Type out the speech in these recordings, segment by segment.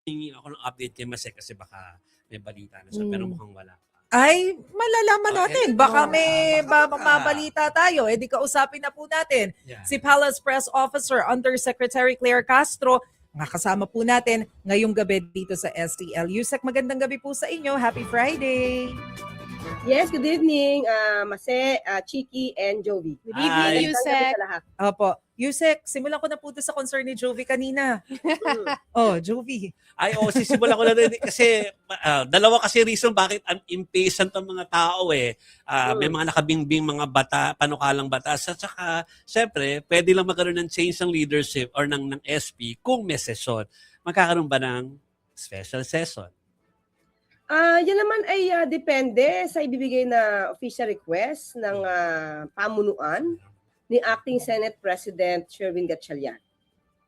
Hingi ako ng update kay Mase kasi baka may balita na siya pero mukhang wala pa. Ay, malalaman natin. Baka may baka. mabalita tayo. Eh di kausapin na po natin Yeah. si Palace Press Officer Undersecretary Claire Castro. Nakasama po natin ngayong gabi dito sa STL. Yusek, magandang gabi po sa inyo. Happy Friday! Yes, good evening, Mase, Chiki, and Jovi. Good Hi. evening, Magandang gabi Yusek. sa lahat. Opo. Yusek, simulan ko na po sa concern ni Jovi kanina. Mm. Oh, Jovi. Ay, sisimulan ko na rin kasi dalawa kasi reason bakit impatient ang mga tao eh. May mga nakabingbing mga panukalang batas at saka syempre, pwede lang magkaroon ng change ng leadership or ng SP kung may session. Magkakaroon ba ng special session? Yan naman ay depende sa ibibigay na official request ng pamunuan ni Acting Senate President Sherwin Gatchalian.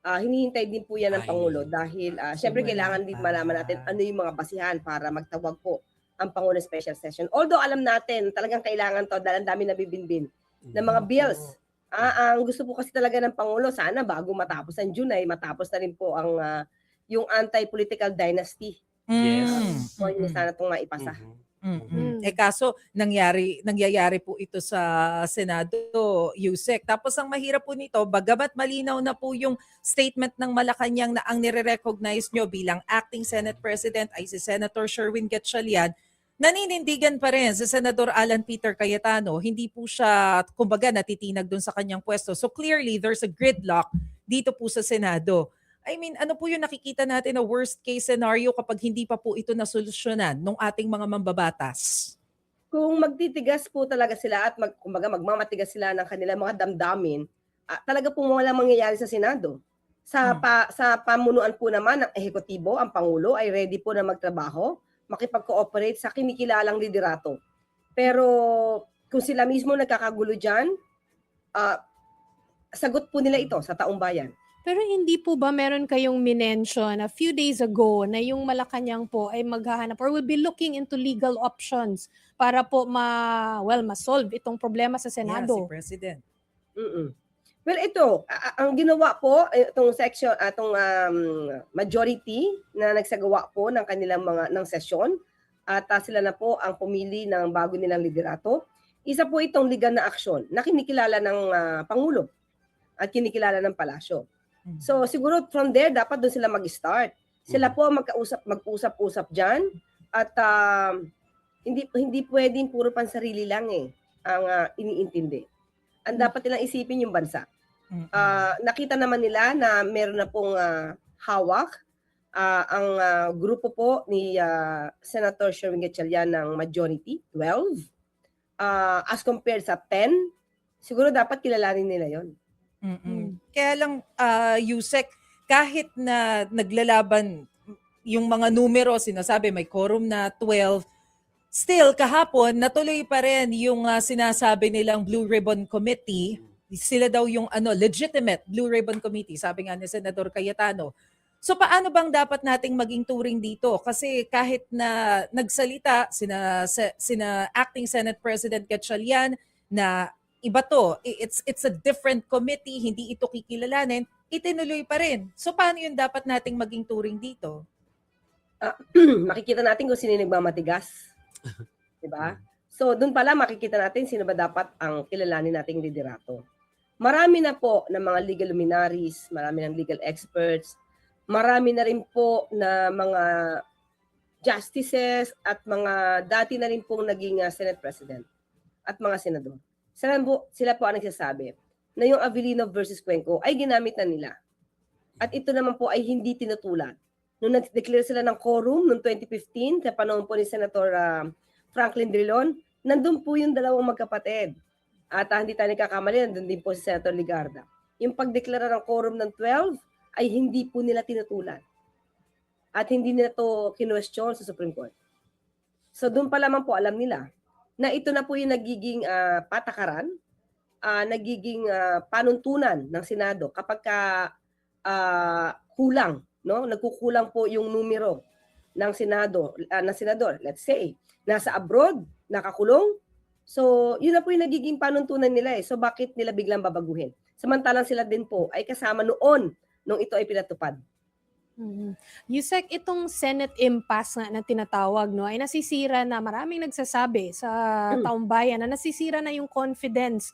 Hinihintay din po yan ng Ay. Pangulo dahil syempre kailangan din malaman natin ano yung mga basihan para magtawag po ang Pangulo ng special session. Although alam natin talagang kailangan to dahil ang dami nabibinbin ng mga bills. Ang gusto po kasi talaga ng Pangulo, sana bago matapos ang June ay matapos na rin po ang yung anti-political dynasty. Yes. So, yun sana itong maipasa. Eh kaso nangyayari po ito sa Senado, Yusek. Tapos ang mahirap po nito, bagamat malinaw na po yung statement ng Malacanang na ang nire-recognize nyo bilang acting Senate President ay si Senator Sherwin Gatchalian, naninindigan pa rin si Senador Alan Peter Cayetano. Hindi po siya, kumbaga, natitinag dun sa kanyang pwesto. So clearly, there's a gridlock dito po sa Senado. I mean, ano po yung nakikita natin na worst case scenario kapag hindi pa po ito nasolusyonan ng ating mga mambabatas? Kung magtitigas po talaga sila at kumbaga magmamatigas sila ng kanilang mga damdamin, talaga po wala mangyayari sa Senado. Sa pamunuan po naman ng ehekutibo, ang Pangulo ay ready po na magtrabaho, makipag-cooperate sa kinikilalang liderato. Pero kung sila mismo nagkakagulo dyan, sagot po nila ito sa taong bayan. Pero hindi po ba meron kayong minention a few days ago na yung Malacanang po ay maghahanap or will be looking into legal options para po ma-solve itong problema sa Yeah, si Senado? President. Well, ito, ang ginawa po, itong section, itong majority na nagsagawa po ng kanilang ng sesyon, at sila na po ang pumili ng bago nilang liderato. Isa po itong legal na aksyon na kinikilala ng Pangulo at kinikilala ng Palasyo. So siguro from there, dapat doon sila mag-start. Sila po mag-usap-usap dyan at hindi pwedeng puro pansarili lang ang iniintindi. Ang dapat nilang isipin yung bansa. Nakita naman nila na meron na pong hawak ang grupo po ni Senator Sherwin Gatchalian ng majority, 12. As compared sa 10, siguro dapat kilalanin nila yon. Kaya lang, Yusek, kahit na naglalaban yung mga numero, sinasabi may quorum na 12, still kahapon natuloy pa rin yung sinasabi nilang Blue Ribbon Committee. Sila daw yung legitimate Blue Ribbon Committee, sabi nga ni Senador Cayetano. So paano bang dapat nating maging turing dito? Kasi kahit na nagsalita sina Acting Senate President Gatchalian na iba to, it's a different committee, hindi ito kikilalanin, itinuloy pa rin. So paano yun dapat nating maging turing dito? Makikita natin kung sino nagmamatigas. Diba? So doon pala makikita natin sino ba dapat ang kilalanin nating liderato. Marami na po ng mga legal luminaries, marami ng legal experts, marami na rin po na mga justices at mga dati na rin pong naging Senate President at mga senador. Sila po ang nagsasabi na yung Avellino versus Cuenco ay ginamit na nila. At ito naman po ay hindi tinutulad. Nung nag-declare sila ng quorum noong 2015, sa panahon po ni Senator Franklin Drilon, nandun po yung dalawang magkapatid. At hindi tayo nagkakamali, nandun din po si Senator Ligarda. Yung pagdeklara ng quorum ng 12 ay hindi po nila tinutulad. At hindi nila to kinwestiyon sa Supreme Court. So doon pa lamang po alam nila na ito na po yung nagiging patakaran, nagiging panuntunan ng Senado kapag kulang, no? Nagkukulang po yung numero ng Senado, ng senador, let's say, nasa abroad, nakakulong. So, yun na po yung nagiging panuntunan nila So, bakit nila biglang babaguhin? Samantalang sila din po ay kasama noon nung ito ay pinatupad. Mhm. Yusek, itong Senate impasse nga na tinatawag, no, ay nasisira na, maraming nagsasabi sa taong bayan na nasisira na yung confidence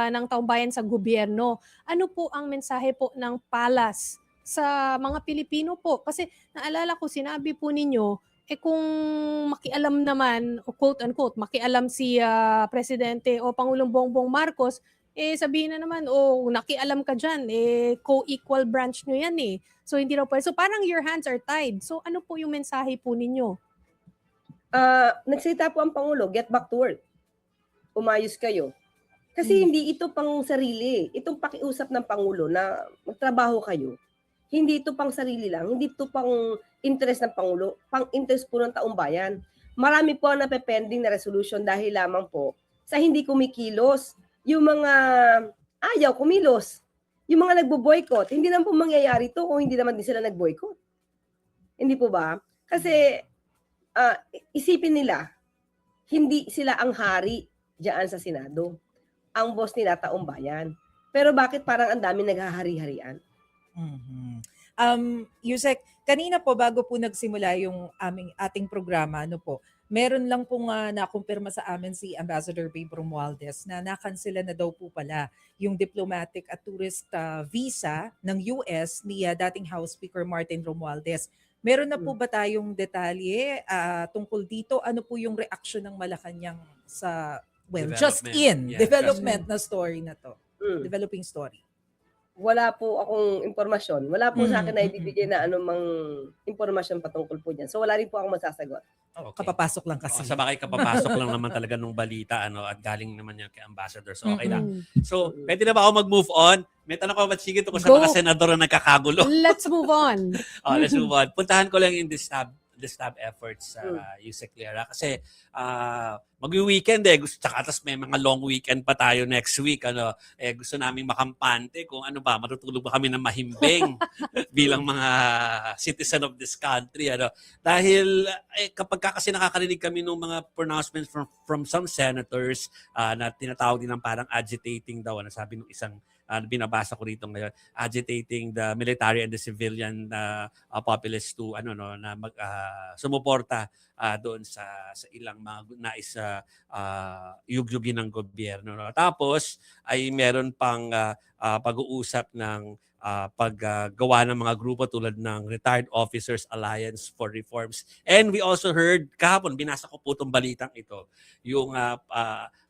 ng taong bayan sa gobyerno. Ano po ang mensahe po ng palas sa mga Pilipino po? Kasi naalala ko, sinabi po ninyo, kung makialam naman, o quote unquote, makialam si Presidente o Pangulong Bongbong Marcos, sabihin na naman, nakialam ka dyan, co-equal branch nyo yan eh. So, hindi raw pwede. So, parang your hands are tied. So, ano po yung mensahe po ninyo? Nagsalita po ang Pangulo, get back to work. Umayos kayo. Kasi hindi ito pang sarili. Itong pakiusap ng Pangulo na magtrabaho kayo, hindi ito pang sarili lang. Hindi ito pang interest ng Pangulo, pang interest po ng taong bayan. Marami po ang napepending na resolution dahil lamang po sa hindi kumikilos. Yung mga ayaw kumilos. Yung mga nagbo-boycott, hindi naman po mangyayari to kung hindi naman din sila nag-boycott. Hindi po ba? Kasi isipin nila, hindi sila ang hari diyan sa Senado. Ang boss nila taong bayan. Pero bakit parang ang dami naghahari-harian? Yusek, kanina po bago po nagsimula yung ating programa, meron lang pong nakumpirma sa amin si Ambassador Babe Romualdez na nakansela na daw po pala yung diplomatic at tourist visa ng US ni dating House Speaker Martin Romualdez. Meron na po ba tayong detalye tungkol dito? Ano po yung reaction ng Malacanang sa, development na story na to? Developing story. Wala po akong impormasyon. Wala po sa akin na ibibigay na anumang impormasyon patungkol po dyan. So wala rin po akong masasagot. Okay. Kapapasok lang kasi. Sabagay kapapasok lang naman talaga nung balita at galing naman yan kay Ambassador. So okay lang. So, pwede na ba ako mag-move on? May tanong ko sige tungkol sa Go. mga senador na nagkakagulo. Let's move on. Let's move on. Puntahan ko lang yung distab efforts sa Yusek Lera kasi mag-weekend tapos may mga long weekend pa tayo next week gusto naming makampante kung ano ba matutulog ba kami ng mahimbing bilang mga citizen of this country dahil kapag kasi nakakarinig kami ng mga pronouncements from some senators na tinatawag din ng parang agitating daw sabi ng isang binabasa ko rito ngayon, agitating the military and the civilian populace to na sumuporta doon sa ilang mga nais yugyugin ng gobyerno. Tapos ay meron pang pag-uusap ng paggawa ng mga grupo tulad ng Retired Officers Alliance for Reforms. And we also heard kahapon, binasa ko po itong balitang ito, yung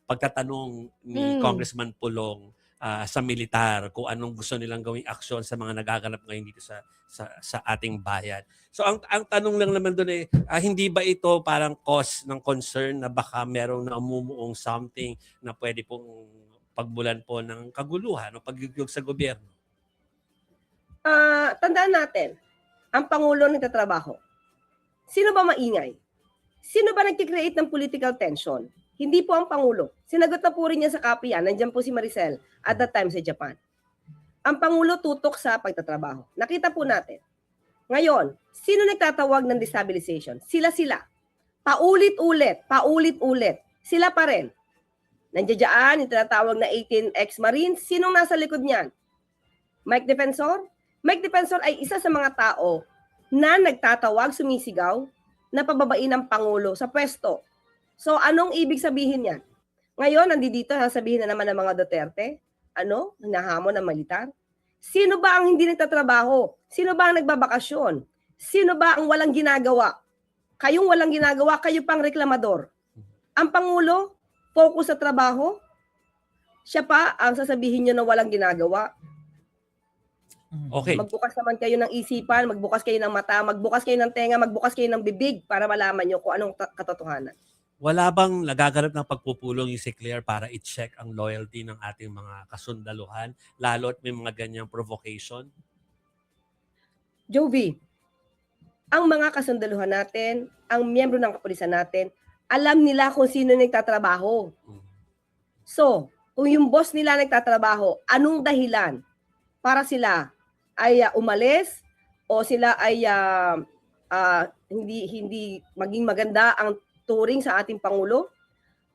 pagtatanong ni Congressman Pulong sa militar kung anong gusto nilang gawing aksyon sa mga nagaganap ngayon dito sa ating bayan. So ang tanong lang naman doon hindi ba ito parang cause ng concern na baka merong namumuong something na pwede pong pagbulan po ng kaguluhan o pagyugyug sa gobyerno? Tandaan natin, ang Pangulo nagtatrabaho. Sino ba maingay? Sino ba nag-create ng political tension? Hindi po ang Pangulo. Sinagot na po rin niya sa copy yan. Nandiyan po si Maricel at that time sa Japan. Ang Pangulo tutok sa pagtatrabaho. Nakita po natin. Ngayon, sino nagtatawag ng destabilization? Sila. Paulit-ulit. Sila pa rin. Nandiyan yung tinatawag na 18 ex-Marines. Sinong nasa likod niyan? Mike Defensor? Mike Defensor ay isa sa mga tao na nagtatawag, sumisigaw, na pababain ng Pangulo sa pwesto. So, anong ibig sabihin yan? Ngayon, nandito, sasabihin na naman ng mga Duterte, hinahamon ng militar? Sino ba ang hindi nagtatrabaho? Sino ba ang nagbabakasyon? Sino ba ang walang ginagawa? Kayong walang ginagawa, kayo pang reklamador. Ang Pangulo, focus sa trabaho, siya pa ang sasabihin nyo na walang ginagawa. Okay. Magbukas naman kayo ng isipan, magbukas kayo ng mata, magbukas kayo ng tenga, magbukas kayo ng bibig para malaman nyo kung anong katotohanan. Wala bang nagaganap ng pagpupulong yung si Claire para i-check ang loyalty ng ating mga kasundaluhan, lalo at may mga ganyang provocation? Jovi, ang mga kasundaluhan natin, ang miyembro ng kapulisan natin, alam nila kung sino nagtatrabaho. So, kung yung boss nila nagtatrabaho, anong dahilan para sila ay umalis o sila ay hindi maging maganda ang turing sa ating Pangulo?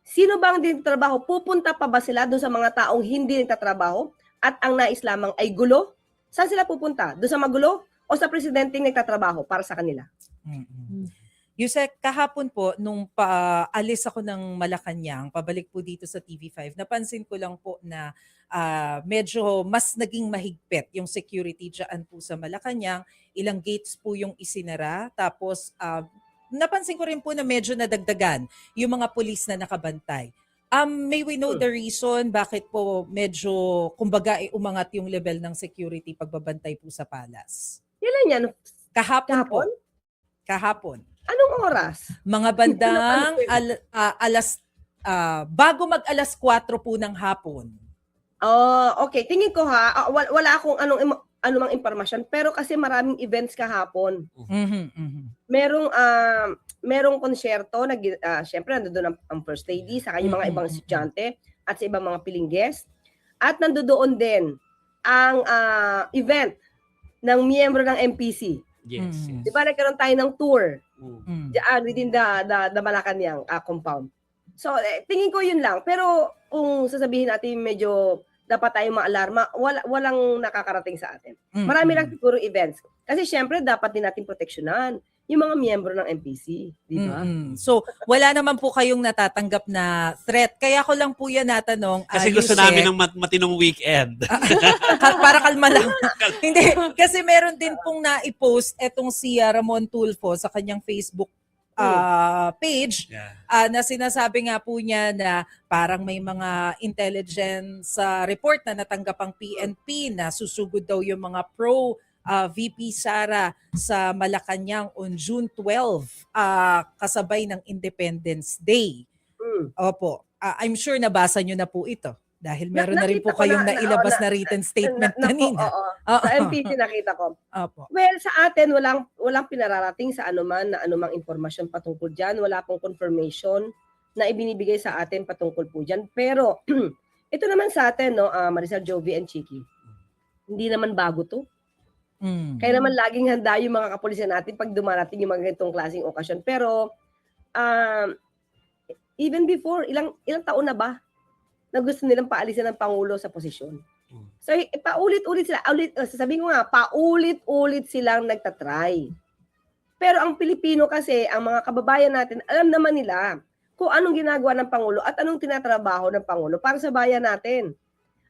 Sino ba ang hindi nagtatrabaho? Pupunta pa ba sila doon sa mga taong hindi nagtatrabaho at ang nais lamang ay gulo? Saan sila pupunta? Doon sa magulo o sa presidenteng nagtatrabaho para sa kanila. Yusek, kahapon po, nung paalis ako ng Malacanang, pabalik po dito sa TV5, napansin ko lang po na medyo mas naging mahigpit yung security dyan po sa Malacanang. Ilang gates po yung isinara. Tapos, napansin ko rin po na medyo nadagdagan yung mga pulis na nakabantay. May we know the reason bakit po medyo, kumbaga, umangat yung level ng security pagbabantay po sa palas? Kailan yan? Kahapon po. Kahapon? Kahapon. Anong oras? Mga bandang bago mag alas 4 po ng hapon. Okay. Tingin ko wala akong anumang impormasyon, pero kasi maraming events kahapon. Merong konsyerto, syempre nandoon ang first lady, saka yung mga ibang estudyante at sa ibang mga piling guest. At nandoon din ang event ng miyembro ng MPC. Yes. Di ba nagkaroon tayo ng tour diyan within the Malacanang compound. So, tingin ko yun lang. Pero kung sasabihin natin medyo dapat tayong maalarma, walang nakakarating sa atin. Marami lang siguro events. Kasi syempre, dapat din natin proteksyonan yung mga miyembro ng MPC. Di ba? So, wala naman po kayong natatanggap na threat. Kaya ko lang po yan natanong. Kasi gusto Yusek, namin ng matinong weekend. para kalma lang. Hindi, kasi meron din pong na-post etong si Ramon Tulfo sa kanyang Facebook page na sinasabi nga po niya na parang may mga intelligence report na natanggap ang PNP na susugod daw yung mga VP Sara sa Malacanang on June 12 kasabay ng Independence Day. Opo. I'm sure nabasa nyo na po ito dahil meron na rin po kayong nailabas na written statement kanina. Sa MPC nakita ko. Opo. Well, sa atin, walang pinararating sa anumang impormasyon patungkol dyan. Wala pong confirmation na ibinibigay sa atin patungkol po dyan. Pero, ito naman sa atin, no, Maricel, Jovi, and Chiki, hindi naman bago to. Kaya naman laging handa yung mga kapulisan natin pag dumarating yung mga ganitong klaseng okasyon. Pero, even before, ilang taon na ba na gusto nilang paalisin ng Pangulo sa posisyon? So, paulit-ulit sila. Sasabihin ko nga, paulit-ulit silang nagtatry. Pero ang Pilipino kasi, ang mga kababayan natin, alam naman nila kung anong ginagawa ng Pangulo at anong tinatrabaho ng Pangulo para sa bayan natin.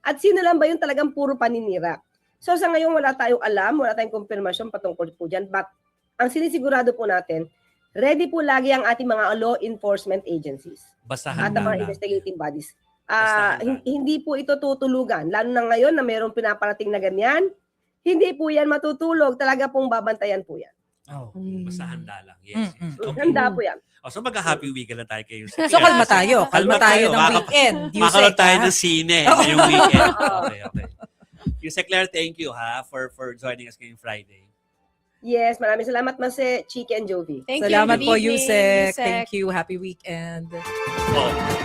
At sino lang ba yung talagang puro paninira? So sa ngayon wala tayong alam, wala tayong konfirmasyon patungkol po dyan. But ang sinisigurado po natin, ready po lagi ang ating mga law enforcement agencies. Basahan At ang mga investigating bodies. Hindi po ito tutulugan. Lalo na ngayon na mayroong pinaparating na ganyan, hindi po yan matutulog. Talaga pong babantayan po yan. Basta handa lang. Yes. Okay. Handa po yan. So mag-happy weekend na tayo kayo. So kalma tayo. Kalma tayo ng weekend. Makaroon tayo ng sine yung weekend. Okay. Yusek Claire, thank you for joining us ngayong Friday. Yes, maraming salamat Mase, Chiki and Jovi. Thank you. Salamat Good po, evening, Yusek. Thank you. Happy weekend.